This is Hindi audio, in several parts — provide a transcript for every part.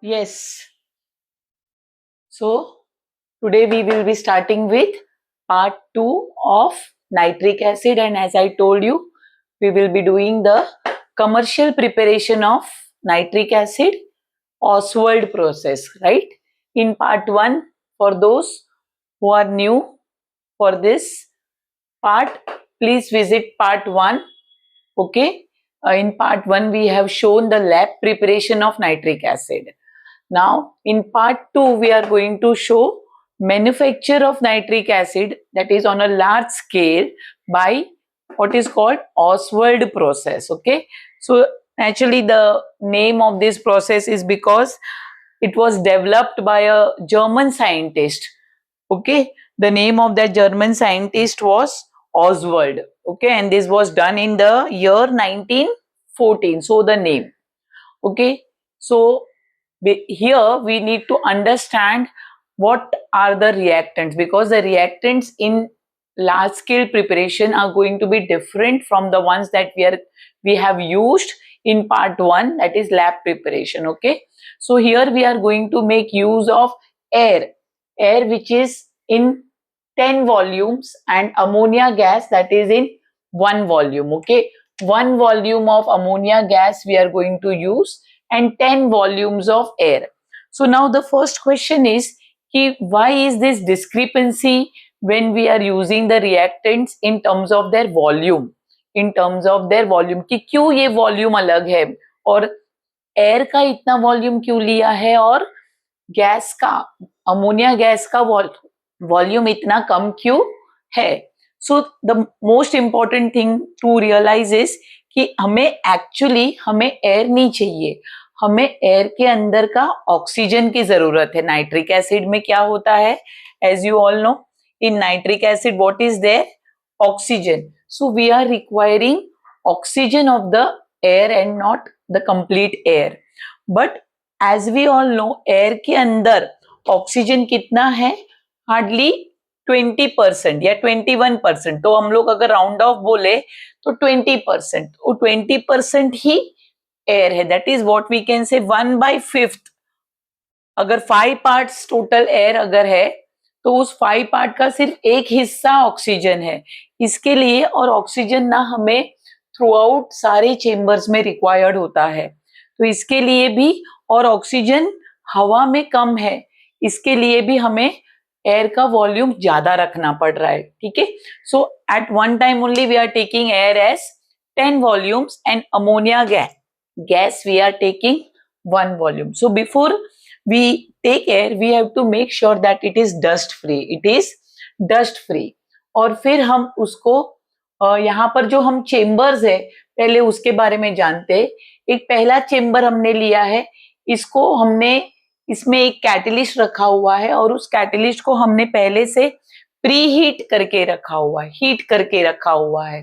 Yes. So today we will be starting with part 2 of nitric acid, and as I told you, we will be doing the commercial preparation of nitric acid, Oswald process, right? In part 1, for those who are new for this part, please visit part 1. Okay. In part 1 we have shown the lab preparation of nitric acid. Now, in part 2, we are going to show manufacture of nitric acid, that is on a large scale, by what is called Oswald process. Okay. So, actually the name of this process is because it was developed by a German scientist. Okay. The name of that German scientist was Oswald. Okay. And this was done in the year 1914. So, the name. Okay. So, here we need to understand what are the reactants, because the reactants in large scale preparation are going to be different from the ones that we have used in part 1, that is lab preparation. Okay, so here we are going to make use of air which is in 10 volumes and ammonia gas that is in 1 volume. Okay, 1 volume of ammonia gas we are going to use and 10 volumes of air. So now the first question is why is this discrepancy when we are using the reactants in terms of their volume, कि क्यों ये वॉल्यूम अलग है और एयर का इतना वॉल्यूम क्यों लिया है और गैस का, अमोनिया गैस का वॉल्यूम इतना कम क्यों है. So the most important thing to realise is कि हमें एयर नहीं चाहिए, हमें एयर के अंदर का ऑक्सीजन की जरूरत है. नाइट्रिक एसिड में क्या होता है, as you all know, in nitric acid what is there, oxygen. So we are requiring oxygen of the air and not the complete air. But as we all know, air के अंदर ऑक्सीजन कितना है, हार्डली 20% या 21%. तो हम लोग अगर राउंड ऑफ बोले तो 20%, वो 20% ही एयर है. That is what we can say 1/5. अगर 5 पार्ट्स टोटल एयर अगर है तो उस 5 पार्ट का सिर्फ एक हिस्सा ऑक्सीजन है. इसके लिए, और ऑक्सीजन ना हमें थ्रू आउट सारे चेम्बर्स में रिक्वायर्ड होता है, तो इसके लिए भी, और ऑक्सीजन हवा में कम है, इसके लिए भी हमें एयर का वॉल्यूम ज्यादा रखना पड़ रहा है. ठीक है. So at one time only we are taking air as 10 volumes and ammonia gas we are taking 1 volume. So before we take air we have to make sure that it is dust free. और फिर हम उसको यहाँ पर जो हम चेम्बर्स है पहले उसके बारे में जानते हैं. एक पहला चेम्बर हमने लिया है, इसको हमने, इसमें एक कैटलिस्ट रखा हुआ है और उस कैटलिस्ट को हमने पहले से प्री हीट करके रखा हुआ है.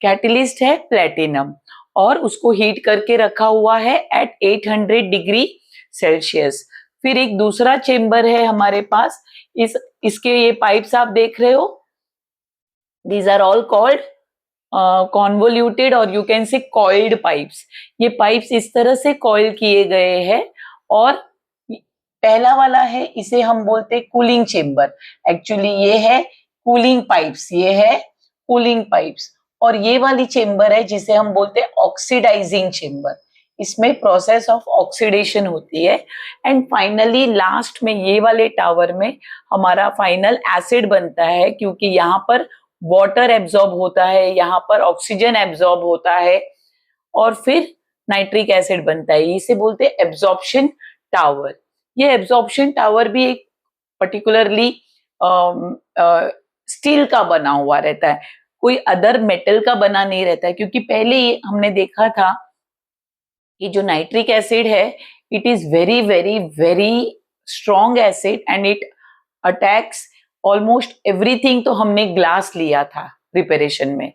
कैटलिस्ट है प्लेटिनम और उसको हीट करके रखा हुआ है एट 800 डिग्री सेल्सियस. फिर एक दूसरा चेम्बर है हमारे पास, इसके ये पाइप्स आप देख रहे हो, these are all called convoluted और you can say coiled pipes. ये पाइप्स इस तरह से कॉइल किए गए हैं. और पहला वाला है, इसे हम बोलते हैं कूलिंग चेम्बर. एक्चुअली ये है कूलिंग पाइप्स, और ये वाली चेम्बर है जिसे हम बोलते हैं ऑक्सीडाइजिंग चेम्बर. इसमें प्रोसेस ऑफ ऑक्सीडेशन होती है. एंड फाइनली लास्ट में ये वाले टावर में हमारा फाइनल एसिड बनता है, क्योंकि यहाँ पर वाटर एब्जॉर्ब होता है, यहाँ पर ऑक्सीजन एब्जॉर्ब होता है और फिर नाइट्रिक एसिड बनता है. इसे बोलते हैं एब्जॉर्प्शन टावर. ये एब्जॉर्प्शन टावर भी एक पर्टिकुलरली स्टील का बना हुआ रहता है, कोई अदर मेटल का बना नहीं रहता है. क्योंकि पहले हमने देखा था कि जो नाइट्रिक एसिड है it is very very very strong acid and it attacks almost everything. तो हमने ग्लास लिया था प्रिपरेशन में,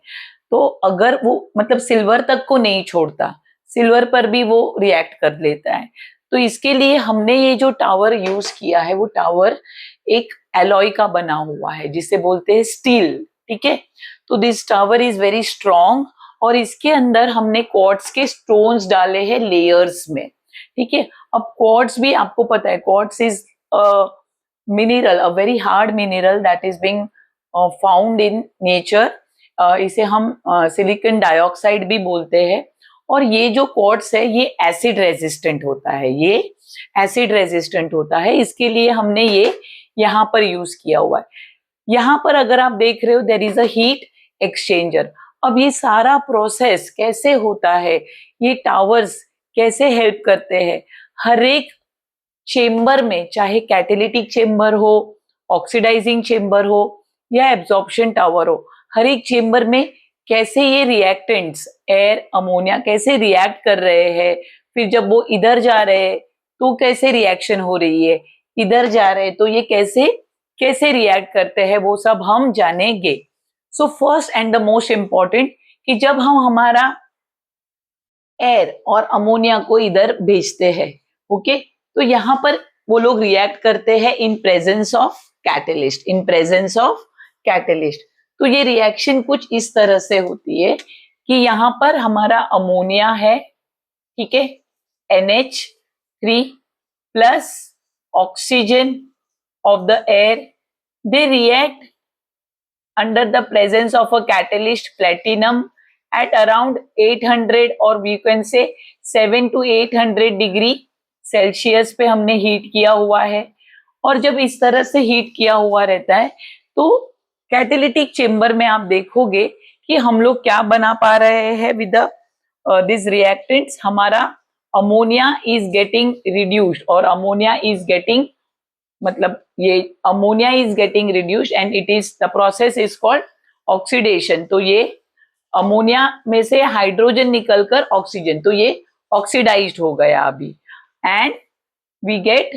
तो अगर वो मतलब सिल्वर तक को नहीं छोड़ता, सिल्वर पर भी वो रिएक्ट कर लेता है. तो इसके लिए हमने ये जो टावर यूज किया है वो टावर एक एलॉय का बना हुआ है जिसे बोलते हैं स्टील. ठीक है. तो this tower is very strong और इसके अंदर हमने क्वार्ट्ज के स्टोन्स डाले हैं लेयर्स में. ठीक है. अब क्वार्ट्ज भी आपको पता है, quartz is mineral, a very hard mineral that is being found in nature. इसे हम सिलिकॉन डाइऑक्साइड भी बोलते हैं। और ये जो क्वार्ट्ज है ये एसिड रेजिस्टेंट होता है, ये एसिड रेजिस्टेंट होता है, इसके लिए हमने ये यहाँ पर यूज किया हुआ है। यहाँ पर अगर आप देख रहे हो there is a heat exchanger. अब ये सारा प्रोसेस कैसे होता है, ये टावर्स कैसे हेल्प करते हैं, हर एक चेम्बर में, चाहे कैटेलिटिक चेम्बर हो, ऑक्सीडाइजिंग चेम्बर हो या एब्जॉर्प्शन टावर हो, हर एक चेम्बर में कैसे ये रिएक्टेंट्स एयर अमोनिया कैसे रिएक्ट कर रहे हैं, फिर जब वो इधर जा रहे हैं तो कैसे रिएक्शन हो रही है, इधर जा रहे हैं तो ये कैसे कैसे रिएक्ट करते हैं, वो सब हम जानेंगे। So first and the most important कि जब हम हमारा एयर और अमोनिया को इधर भेजते हैं, ओके, तो यहाँ पर वो लोग रिएक्ट करते हैं in presence of catalyst, in presence of catalyst. तो ये रिएक्शन कुछ इस तरह से होती है कि यहाँ पर हमारा अमोनिया है, ठीक है, NH3 plus oxygen of the air, they react under the presence of a catalyst platinum at around 800 or we can say 7 to 800 degree Celsius पे हमने हीट किया हुआ है। और जब इस तरह से हीट किया हुआ रहता है तो कैटेलिटिक चेम्बर में आप देखोगे कि हम लोग क्या बना पा रहे हैं विद दिस रिएक्टेंट्स, हमारा अमोनिया इज गेटिंग रिड्यूस्ड और अमोनिया इज गेटिंग, मतलब ये ammonia is getting reduced and it is the process is called oxidation. तो ये अमोनिया में से हाइड्रोजन निकलकर ऑक्सीजन, तो ये ऑक्सीडाइज्ड हो गया अभी, and we get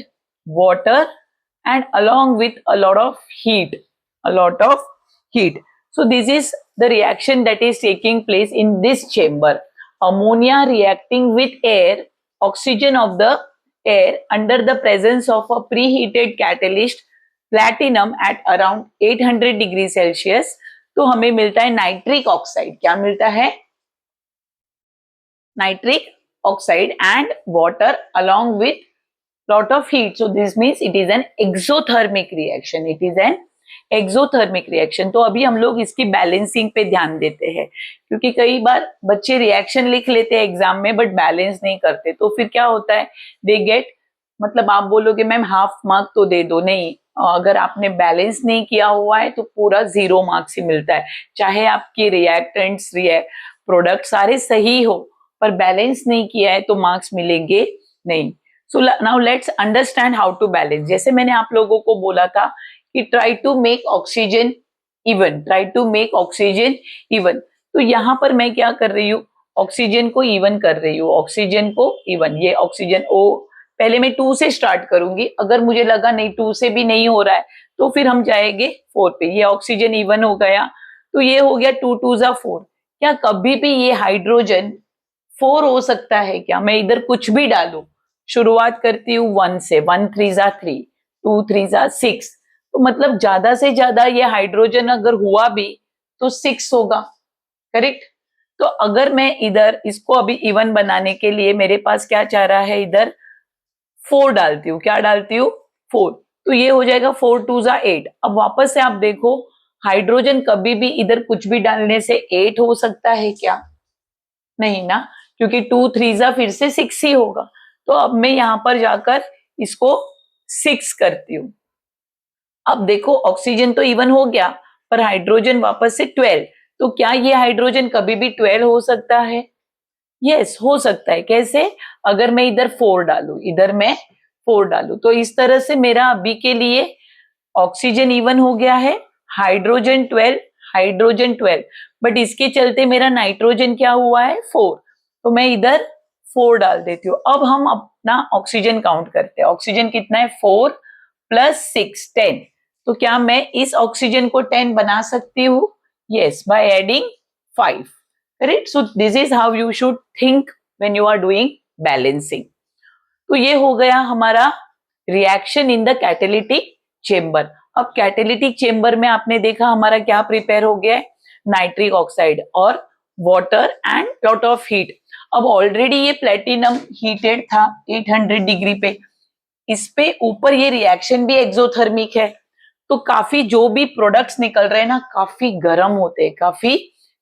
water and along with a lot of heat, a lot of heat. So this is the reaction that is taking place in this chamber, ammonia reacting with air, oxygen of the air under the presence of a preheated catalyst platinum at around 800 degree Celsius. तो हमें मिलता है नाइट्रिक ऑक्साइड, क्या मिलता है, nitric oxide and water along with lot of heat, so this means it is an exothermic reaction, it is an exothermic reaction. तो अभी हम लोग इसकी बैलेंसिंग पे ध्यान देते हैं, क्योंकि कई बार बच्चे रिएक्शन लिख लेते हैं एग्जाम में बट बैलेंस नहीं करते, तो फिर क्या होता है, दे गेट, मतलब आप बोलोगे मैम हाफ मार्क तो दे दो, नहीं, अगर आपने बैलेंस नहीं किया हुआ है तो पूरा 0 मार्क्स ही मिलता है। चाहे आपके रिएक्टेंट्स प्रोडक्ट सारे सही हो पर बैलेंस नहीं किया है तो मार्क्स मिलेंगे नहीं। So now let's understand how to balance. जैसे मैंने आप लोगों को बोला था कि try to make oxygen even, try to make oxygen even. तो यहाँ पर मैं क्या कर रही हूँ, ऑक्सीजन को इवन कर रही हूँ, ऑक्सीजन को इवन। ये ऑक्सीजन ओ, पहले मैं 2 से स्टार्ट करूंगी, अगर मुझे लगा नहीं 2 से भी नहीं हो रहा है तो फिर हम जाएंगे 4 पे। ये ऑक्सीजन इवन हो गया, तो ये हो गया 2 2 जा 4। क्या कभी भी ये हाइड्रोजन 4 हो सकता है क्या, मैं इधर कुछ भी डालू, शुरुआत करती हूँ 1 से, 1 3 जा 3, 2 3 जा 6, तो मतलब ज्यादा से ज्यादा ये हाइड्रोजन अगर हुआ भी तो 6 होगा, करेक्ट। तो अगर मैं इधर इसको अभी इवन बनाने के लिए मेरे पास क्या चाह रहा है, इधर 4 डालती हूँ, क्या डालती हूँ 4, तो ये हो जाएगा 4 2 जा 8। अब वापस से आप देखो, हाइड्रोजन कभी भी इधर कुछ भी डालने से 8 हो सकता है क्या, नहीं ना, क्योंकि 2 3 जा फिर से 6 ही होगा। तो अब मैं यहां पर जाकर इसको 6 करती हूँ। अब देखो ऑक्सीजन तो इवन हो गया पर हाइड्रोजन वापस से 12, तो क्या ये हाइड्रोजन कभी भी 12 हो सकता है, यस हो सकता है। कैसे, अगर मैं इधर 4 डालू, इधर मैं 4 डालू, तो इस तरह से मेरा अभी के लिए ऑक्सीजन इवन हो गया है, हाइड्रोजन 12, हाइड्रोजन 12, बट इसके चलते मेरा नाइट्रोजन क्या हुआ है 4, तो मैं इधर 4 डाल देती हूँ। अब हम अपना ऑक्सीजन काउंट करते हैं, ऑक्सीजन कितना है 4 प्लस 6 10, तो क्या मैं इस ऑक्सीजन को 10 बना सकती हूँ, yes, by adding 5, correct. So this is how you should think when you are doing balancing. तो ये हो गया हमारा reaction in the catalytic chamber. अब कैटेलिटिक चेम्बर में आपने देखा हमारा क्या प्रिपेयर हो गया है, नाइट्रिक ऑक्साइड और water and lot of heat. अब ऑलरेडी ये प्लेटिनम हीटेड था 800 डिग्री पे, इस पे ऊपर ये रिएक्शन भी एक्सोथर्मिक है, तो काफी जो भी प्रोडक्ट्स निकल रहे हैं ना काफी गर्म होते हैं, काफी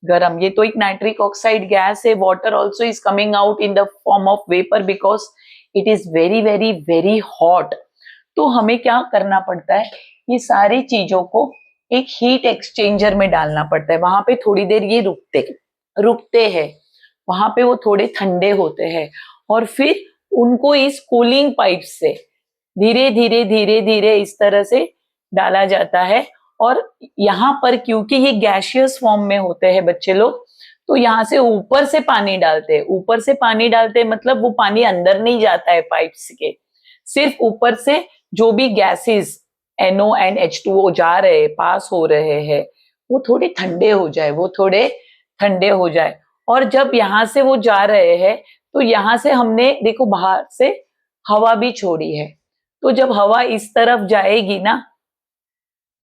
गर्म। ये तो एक नाइट्रिक ऑक्साइड गैस है, water also is coming out in the form of vapour because it is very very very hot. तो हमें क्या करना पड़ता है, ये सारी चीजों को एक हीट एक्सचेंजर में डालना पड़ता है, वहां पे थोड़ी देर ये रुकते हैं, वहां पे वो थोड़े ठंडे होते हैं, और फिर उनको इस कूलिंग पाइप से धीरे धीरे धीरे धीरे इस तरह से डाला जाता है। और यहाँ पर क्योंकि ये गैसियस फॉर्म में होते हैं बच्चे लोग, तो यहाँ से ऊपर से पानी डालते हैं, ऊपर से पानी डालते हैं मतलब वो पानी अंदर नहीं जाता है पाइप्स के, सिर्फ ऊपर से जो भी गैसेस NO एंड H2O जा रहे पास हो रहे हैं वो थोड़े ठंडे हो जाए, वो थोड़े ठंडे हो जाए। और जब यहाँ से वो जा रहे हैं तो यहाँ से हमने देखो बाहर से हवा भी छोड़ी है, तो जब हवा इस तरफ जाएगी ना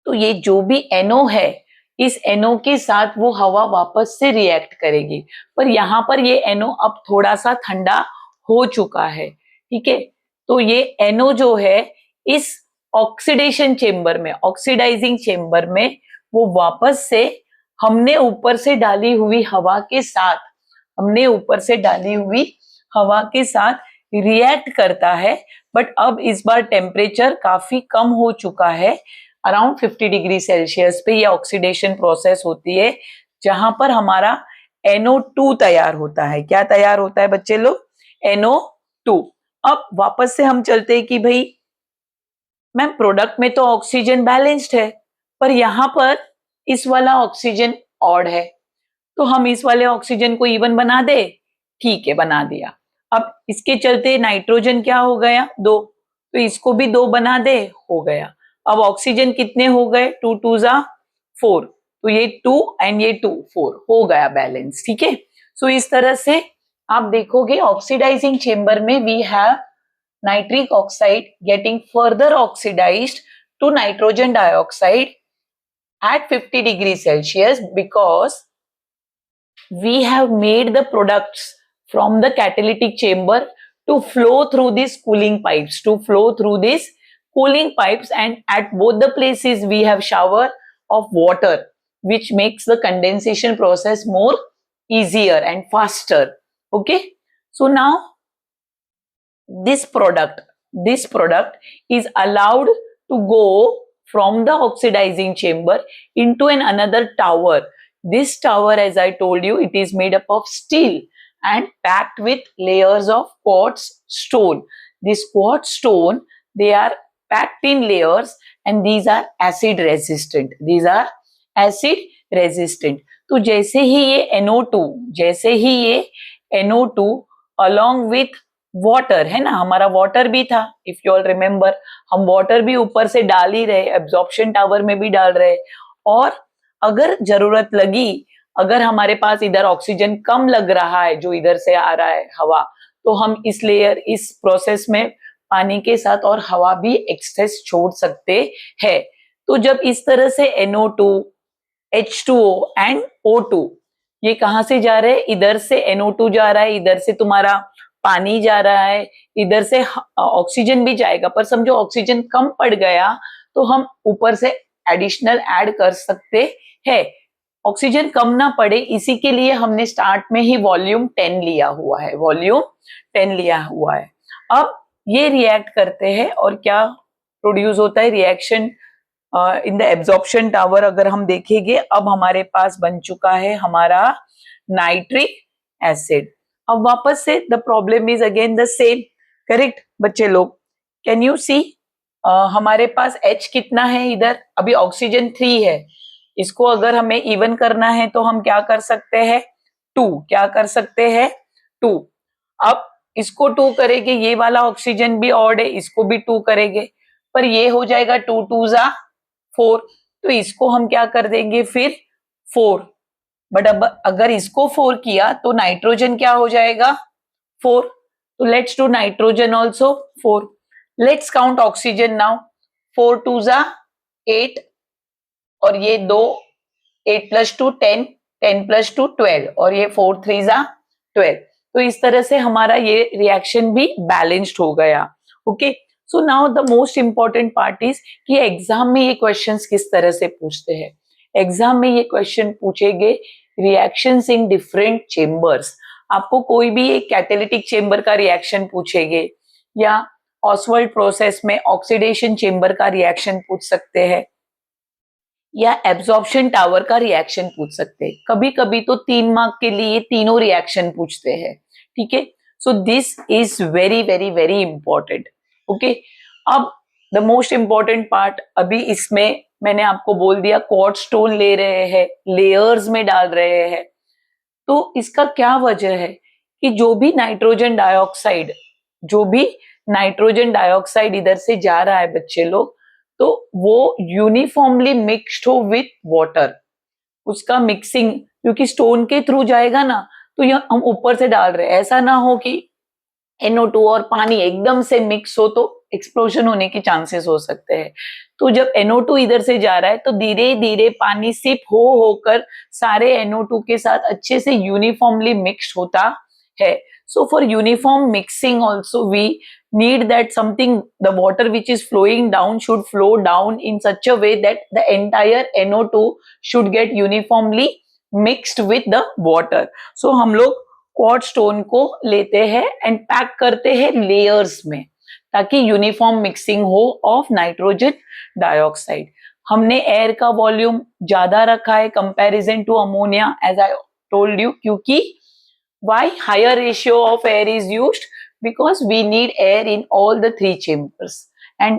तो ये जो भी NO है इस NO के साथ वो हवा वापस से रिएक्ट करेगी, पर यहाँ पर ये NO अब थोड़ा सा ठंडा हो चुका है, ठीक है। तो ये NO जो है इस ऑक्सीडेशन चेम्बर में, ऑक्सीडाइजिंग चेम्बर में वो वापस से हमने ऊपर से डाली हुई हवा के साथ, हमने ऊपर से डाली हुई हवा के साथ रिएक्ट करता है। बट अब इस बार टेम्परेचर काफी कम हो चुका है, अराउंड 50 डिग्री सेल्सियस पे ये ऑक्सीडेशन प्रोसेस होती है, जहां पर हमारा NO2 तैयार होता है। क्या तैयार होता है बच्चे लोग? NO2। अब वापस से हम चलते हैं कि भाई मैम प्रोडक्ट में तो ऑक्सीजन बैलेंस्ड है, पर यहाँ पर इस वाला ऑक्सीजन ऑड है, तो हम इस वाले ऑक्सीजन को इवन बना दे। ठीक है, बना दिया। अब इसके चलते नाइट्रोजन क्या हो गया? 2, तो इसको भी 2 बना दे, हो गया। अब ऑक्सीजन कितने हो गए? 2 2 जा 4, तो ये 2 एंड ये 2 4 हो गया बैलेंस, ठीक है। सो इस तरह से आप देखोगे ऑक्सीडाइजिंग चेम्बर में we have nitric oxide getting further oxidized to nitrogen dioxide at 50 degrees Celsius because we have made the products from the catalytic chamber to flow through these cooling pipes, and at both the places we have shower of water which makes the condensation process more easier and faster. Okay, so now this product is allowed to go from the oxidizing chamber into another tower. This tower, as I told you, it is made up of steel and packed with layers of quartz stone. This quartz stone, they are packed in layers and these are acid resistant. तो जैसे ही ये NO2 along with वाटर है ना, हमारा वाटर भी था, इफ यू ऑल रिमेम्बर, हम वाटर भी ऊपर से डाल ही रहे, एब्जॉर्प्शन टावर में भी डाल रहे, और अगर जरूरत लगी, अगर हमारे पास इधर ऑक्सीजन कम लग रहा है जो इधर से आ रहा है हवा, तो हम इस लेयर, इस प्रोसेस में पानी के साथ और हवा भी एक्सेस छोड़ सकते हैं। तो जब इस तरह से NO2, H2O एंड O2 ये कहां से जा रहे हैं? इधर से NO2 जा रहा है, इधर से तुम्हारा पानी जा रहा है, इधर से ऑक्सीजन भी जाएगा, पर समझो ऑक्सीजन कम पड़ गया तो हम ऊपर से एडिशनल ऐड कर सकते हैं। ऑक्सीजन कम ना पड़े इसी के लिए हमने स्टार्ट में ही वॉल्यूम 10 लिया हुआ है। अब ये रिएक्ट करते हैं और क्या प्रोड्यूस होता है? Reaction in the absorption tower अगर हम देखेंगे, अब हमारे पास बन चुका है हमारा नाइट्रिक एसिड। अब वापस से the problem is again the same, correct बच्चे लोग? कैन यू सी हमारे पास H कितना है इधर? अभी ऑक्सीजन 3 है, इसको अगर हमें इवन करना है तो हम क्या कर सकते हैं? 2, क्या कर सकते हैं? 2। अब इसको 2 करेंगे, ये वाला ऑक्सीजन भी ऑड है, इसको भी 2 करेंगे, पर ये हो जाएगा 2 2 जा 4, तो इसको हम क्या कर देंगे फिर? 4। बट अब अगर इसको 4 किया तो नाइट्रोजन क्या हो जाएगा? 4। तो let's do nitrogen also 4। Let's count oxygen now. 4 2 जा 8, और ये 2, 8 + 2 10, 10 + 2 12, और ये 4 3 जा 12। तो इस तरह से हमारा ये रिएक्शन भी बैलेंस्ड हो गया. Okay, so now the most important part is कि एग्जाम में ये क्वेश्चंस किस तरह से पूछते हैं. एग्जाम में ये क्वेश्चन पूछेंगे रिएक्शंस इन डिफरेंट चेम्बर्स. आपको कोई भी एक कैटालिटिक चेम्बर का रिएक्शन पूछेंगे या ऑसवाल्ड प्रोसेस में ऑक्सीडेशन चेम्बर का रिएक्शन पूछ सकते हैं या एब्जॉर्प्शन टावर का रिएक्शन पूछ सकते हैं. कभी कभी तो 3 मार्क के लिए तीनों रिएक्शन पूछते हैं. ठीक है, so this is very very very important. Okay, अब द मोस्ट इंपॉर्टेंट पार्ट, अभी इसमें मैंने आपको बोल दिया क्वार्ट्ज स्टोन ले रहे हैं, लेयर्स में डाल रहे हैं. तो इसका क्या वजह है कि जो भी नाइट्रोजन डाइऑक्साइड इधर से जा रहा है बच्चे लोग, तो वो यूनिफॉर्मली मिक्स्ड हो विथ वाटर. उसका मिक्सिंग क्योंकि स्टोन के थ्रू जाएगा ना, तो यह हम ऊपर से डाल रहे हैं. ऐसा ना हो कि NO2 और पानी एकदम से मिक्स हो तो एक्सप्लोजन होने के चांसेस हो सकते हैं. तो जब NO2 इधर से जा रहा है तो धीरे धीरे पानी सिप होकर सारे NO2 के साथ अच्छे से यूनिफॉर्मली मिक्स्ड होता है. So for uniform mixing also we need that something, the water which is flowing down should flow down in such a way that the entire NO2 should get uniformly mixed with the water. So हम लोग क्वार्ट्ज स्टोन को लेते हैं एंड पैक करते हैं लेयर्स में ताकि यूनिफॉर्म मिक्सिंग हो ऑफ नाइट्रोजन डाइऑक्साइड. हमने एयर का वॉल्यूम ज्यादा रखा है comparison to ammonia, as I told you. क्योंकि why higher ratio of air is used? Because we need air in all the 3 chambers, and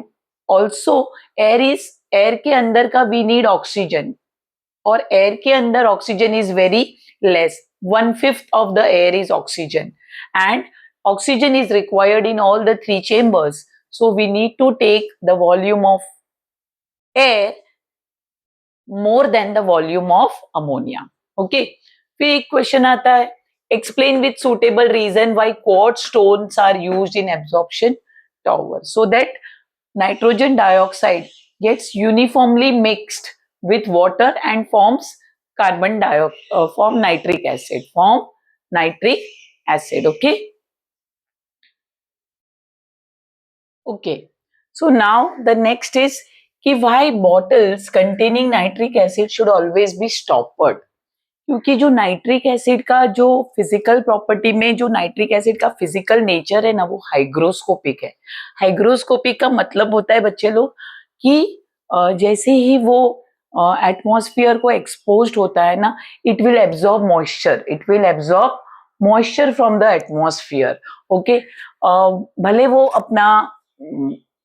also air के अंदर का we need oxygen, और air के अंदर oxygen is very less. 1/5 of the air is oxygen, and oxygen is required in all the 3 chambers. So we need to take the volume of air more than the volume of ammonia. Okay, फिर एक क्वेश्चन आता है, explain with suitable reason why quartz stones are used in absorption tower, so that nitrogen dioxide gets uniformly mixed with water and forms nitric acid. Okay, so now the next is कि why bottles containing nitric acid should always be stoppered. क्योंकि जो नाइट्रिक एसिड का जो फिजिकल प्रॉपर्टी में जो नाइट्रिक एसिड का फिजिकल नेचर है ना, वो हाइग्रोस्कोपिक है. हाइग्रोस्कोपिक का मतलब होता है बच्चे लोग कि जैसे ही वो एटमॉस्फेयर को एक्सपोज्ड होता है ना, it will absorb moisture from the atmosphere. Okay, भले वो अपना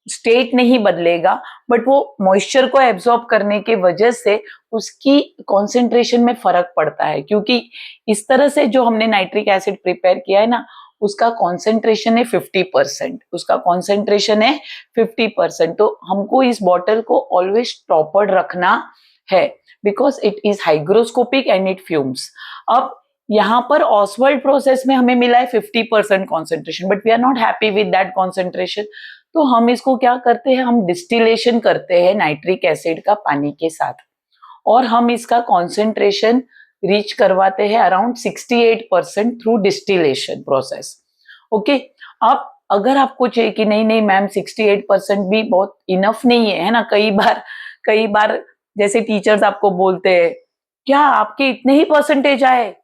स्टेट नहीं बदलेगा, बट वो मॉइस्चर को एब्जॉर्ब करने के वजह से उसकी कॉन्सेंट्रेशन में फर्क पड़ता है. क्योंकि इस तरह से जो हमने नाइट्रिक एसिड प्रिपेयर किया है ना, उसका कॉन्सेंट्रेशन है 50%. तो हमको इस बॉटल को ऑलवेज टॉपर्ड रखना है because it is hygroscopic and it fumes. अब यहाँ पर ऑसवाल्ड प्रोसेस में हमें मिला है 50% concentration, but we are not happy with that concentration. तो हम इसको क्या करते हैं, हम डिस्टिलेशन करते हैं नाइट्रिक एसिड का पानी के साथ, और हम इसका कॉन्सेंट्रेशन रीच करवाते हैं around 68% through distillation process. Okay, अब अगर आपको चाहिए कि नहीं मैम 68% भी बहुत इनफ नहीं है ना, कई बार जैसे टीचर्स आपको बोलते हैं क्या आपके इतने ही परसेंटेज आए,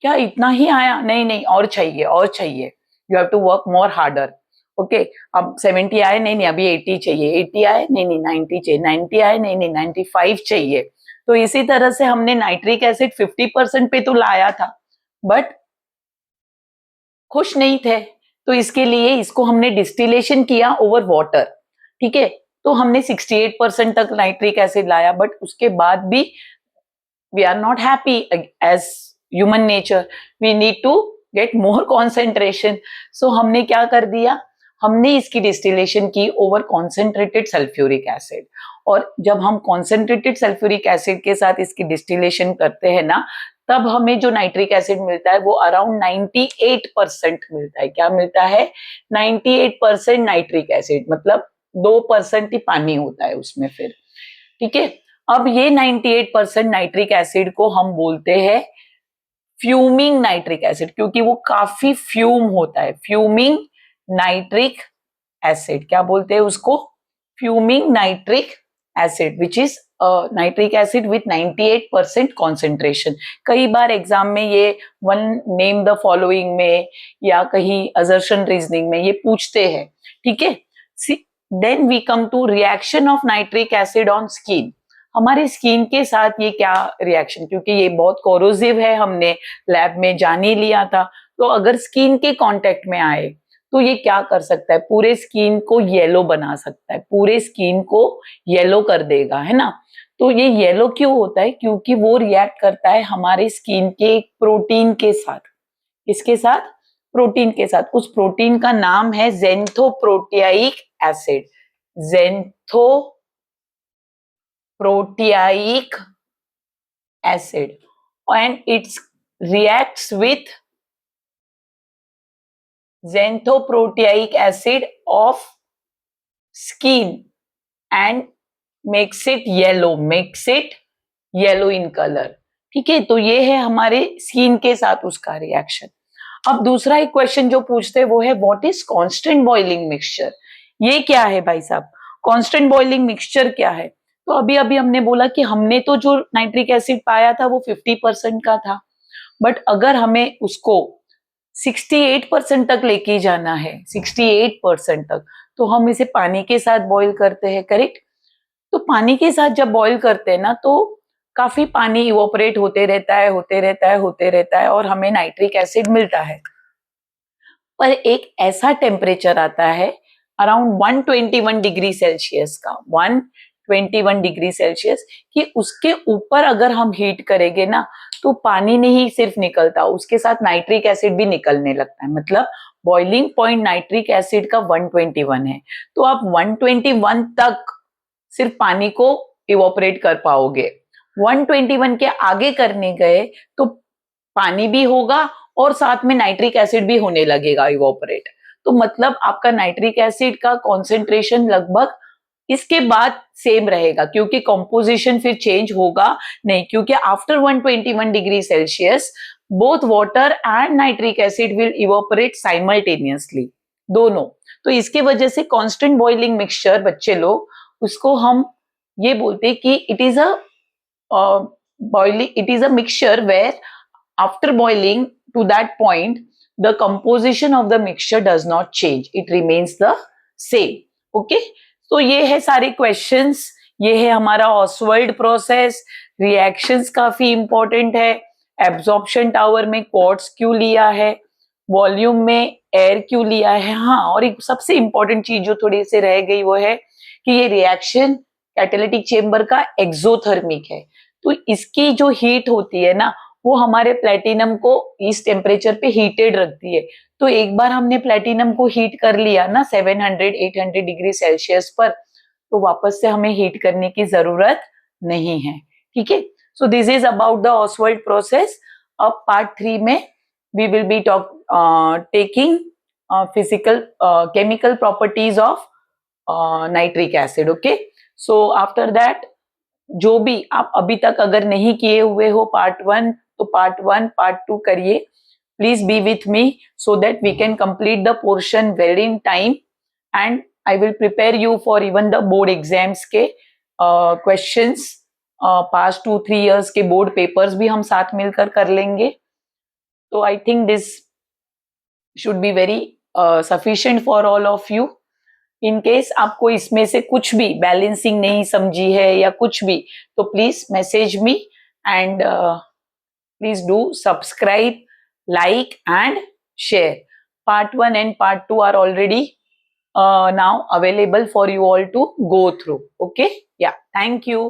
क्या इतना ही आया, नहीं और चाहिए, you have to work more harder. Okay, अब 70 आए, नहीं अभी 80 चाहिए, 80 आए, नहीं 90 चाहिए, 90 आए, नहीं 95 चाहिए. तो इसी तरह से हमने नाइट्रिक एसिड 50% पे तो लाया था, बट खुश नहीं थे, तो इसके लिए इसको हमने डिस्टिलेशन किया ओवर वाटर. ठीक है, तो हमने 68% तक नाइट्रिक एसिड लाया, बट उसके बाद भी we are not happy as human nature, we need to get more concentration. So हमने क्या कर दिया, हमने इसकी डिस्टिलेशन की ओवर कॉन्सेंट्रेटेड सल्फ्यूरिक एसिड. और जब हम कॉन्सेंट्रेटेड सल्फ्यूरिक एसिड के साथ इसकी डिस्टिलेशन करते हैं ना, तब हमें जो नाइट्रिक एसिड मिलता है वो अराउंड 98% मिलता है. क्या मिलता है, 98% नाइट्रिक एसिड, मतलब 2% ही पानी होता है उसमें फिर. ठीक है, अब ये 98% नाइट्रिक एसिड को हम बोलते हैं फ्यूमिंग नाइट्रिक एसिड, क्योंकि वो काफी फ्यूम होता है, फ्यूमिंग नाइट्रिक एसिड, क्या बोलते हैं उसको, fuming nitric acid, which is nitric acid with 98% concentration. कई बार एग्जाम में ये वन नेम द फॉलोइंग में या कहीं असर्शन रीजनिंग में ये पूछते हैं, ठीक है। Then we come to reaction of nitric acid on skin. हमारे स्किन के साथ ये क्या रिएक्शन, क्योंकि ये बहुत कोरोसिव है, हमने लैब में जान ही लिया था। तो अगर स्किन के कांटेक्ट में आए तो ये क्या कर सकता है, पूरे स्किन को येलो बना सकता है, पूरे स्किन को येलो कर देगा, है ना। तो ये येलो क्यों होता है, क्योंकि वो रिएक्ट करता है हमारे स्किन के एक प्रोटीन के साथ। इसके साथ, प्रोटीन के साथ। उस प्रोटीन का नाम है xanthoproteic acid, xanthoproteic acid, and its reacts with xanthoproteaic acid of skin and makes it yellow in color, ठीक है। तो ये है हमारे स्किन के साथ उसका रिएक्शन। अब दूसरा एक क्वेश्चन जो पूछते हैं वो है what is constant boiling mixture. ये क्या है भाई साहब, कांस्टेंट बॉइलिंग मिक्सचर क्या है। तो अभी अभी हमने बोला कि हमने तो जो नाइट्रिक एसिड पाया था वो 50% का था, बट अगर हमें उसको 68% तक लेके जाना है, 68% तक, तो हम इसे पानी के साथ बॉईल करते हैं, करेक्ट। तो पानी के साथ जब बॉईल करते हैं ना तो काफी पानी इवोपरेट होते रहता है और हमें नाइट्रिक एसिड मिलता है। पर एक ऐसा टेम्परेचर आता है अराउंड 121 डिग्री सेल्सियस का, 121 डिग्री सेल्सियस, कि उसके ऊपर अगर हम हीट करेंगे ना तो पानी नहीं सिर्फ निकलता, उसके साथ नाइट्रिक एसिड भी निकलने लगता है। मतलब बॉइलिंग पॉइंट नाइट्रिक एसिड का 121 है, तो आप 121 तक सिर्फ पानी को इवोपरेट कर पाओगे। 121 के आगे करने गए तो पानी भी होगा और साथ में नाइट्रिक एसिड भी होने लगेगा इवोपरेट। तो मतलब आपका नाइट्रिक एसिड का कॉन्सेंट्रेशन लगभग इसके बाद सेम रहेगा, क्योंकि कंपोजिशन फिर चेंज होगा नहीं, क्योंकि after 121 degree Celsius both water and nitric acid will evaporate simultaneously, दोनों। तो इसके वजह से कांस्टेंट बॉइलिंग मिक्सचर बच्चे लोग उसको हम ये बोलते हैं कि it is a mixture where after boiling to that point the composition of the mixture does not change, it remains the same, okay। तो ये है सारे क्वेश्चंस, ये है हमारा ऑसवर्ल्ड प्रोसेस। रिएक्शंस काफी इंपॉर्टेंट है, एब्जॉर्प्शन टावर में क्वार्ट्ज क्यों लिया है, वॉल्यूम में एयर क्यों लिया है। हाँ, और एक सबसे इंपॉर्टेंट चीज जो थोड़ी सी रह गई वो है कि ये रिएक्शन कैटालिटिक चेम्बर का एक्सोथर्मिक है, तो इसकी जो हीट होती है ना वो हमारे प्लेटिनम को इस टेम्परेचर पे हीटेड रखती है। तो एक बार हमने प्लेटिनम को हीट कर लिया ना 700-800 डिग्री सेल्सियस पर, तो वापस से हमें हीट करने की जरूरत नहीं है, ठीक है। So this is about the Ostwald process. अब पार्ट 3 में we will be taking physical chemical properties of nitric acid, okay. So after that जो भी आप अभी तक अगर नहीं किए हुए हो पार्ट 1, तो पार्ट 1 पार्ट 2 करिए, please be with me so that we can complete the portion very in time, and I will prepare you for even the board exams के क्वेश्चंस। पास्ट 2-3 इयर्स के बोर्ड पेपर्स भी हम साथ मिलकर कर लेंगे। तो I think this should be very sufficient for all of you. In case आपको इसमें से कुछ भी बैलेंसिंग नहीं समझी है या कुछ भी, तो please message me and please do subscribe, like and share. Part 1 and part 2 are already now available for you all to go through, okay। Yeah, thank you.